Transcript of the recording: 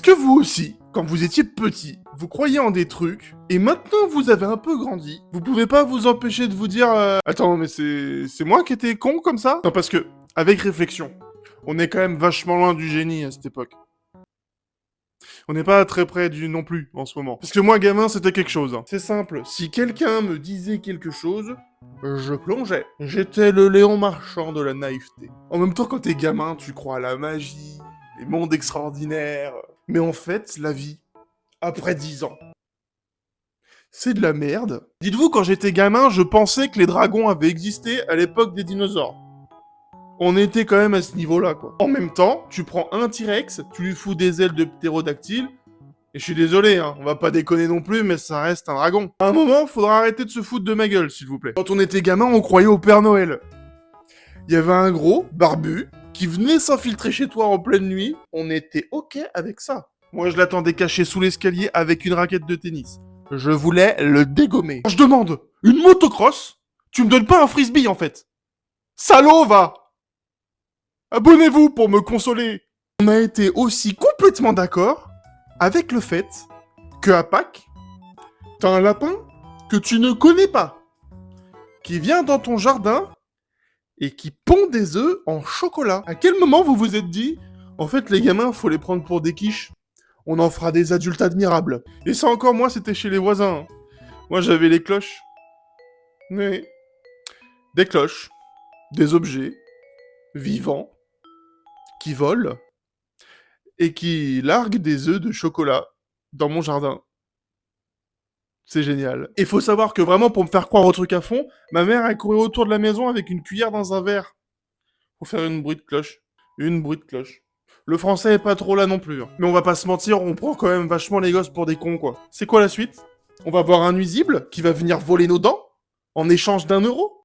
que vous aussi, quand vous étiez petit, vous croyiez en des trucs, et maintenant vous avez un peu grandi, vous pouvez pas vous empêcher de vous dire Attends, mais c'est moi qui étais con comme ça ?» Non, parce que, avec réflexion, on est quand même vachement loin du génie à cette époque. On n'est pas très près du non plus, en ce moment. Parce que moi, gamin, c'était quelque chose. Hein. C'est simple, si quelqu'un me disait quelque chose, je plongeais. J'étais le Léon Marchand de la naïveté. En même temps, quand t'es gamin, tu crois à la magie, les mondes extraordinaires. Mais en fait, la vie, après 10 ans, c'est de la merde. Dites-vous, quand j'étais gamin, je pensais que les dragons avaient existé à l'époque des dinosaures. On était quand même à ce niveau-là, quoi. En même temps, tu prends un T-Rex, tu lui fous des ailes de ptérodactyle, et je suis désolé, hein, on va pas déconner non plus, mais ça reste un dragon. À un moment, faudra arrêter de se foutre de ma gueule, s'il vous plaît. Quand on était gamin, on croyait au Père Noël. Il y avait un gros, barbu, qui venait s'infiltrer chez toi en pleine nuit, on était ok avec ça. Moi, je l'attendais caché sous l'escalier avec une raquette de tennis. Je voulais le dégommer. Je demande, une motocross? Tu me donnes pas un frisbee, en fait. Salaud, va! Abonnez-vous pour me consoler. On a été aussi complètement d'accord avec le fait que à Pâques, t'as un lapin que tu ne connais pas, qui vient dans ton jardin et qui pond des œufs en chocolat. À quel moment vous vous êtes dit, en fait les gamins, faut les prendre pour des quiches, on en fera des adultes admirables. Et ça encore, moi, c'était chez les voisins. Moi, j'avais les cloches. Mais des cloches, des objets vivants qui volent et qui larguent des œufs de chocolat dans mon jardin. C'est génial. Et faut savoir que vraiment, pour me faire croire au truc à fond, ma mère, elle courait autour de la maison avec une cuillère dans un verre. Pour faire une bruit de cloche. Une bruit de cloche. Le français est pas trop là non plus. Hein. Mais on va pas se mentir, on prend quand même vachement les gosses pour des cons, quoi. C'est quoi la suite? On va voir un nuisible qui va venir voler nos dents en échange d'1 euro?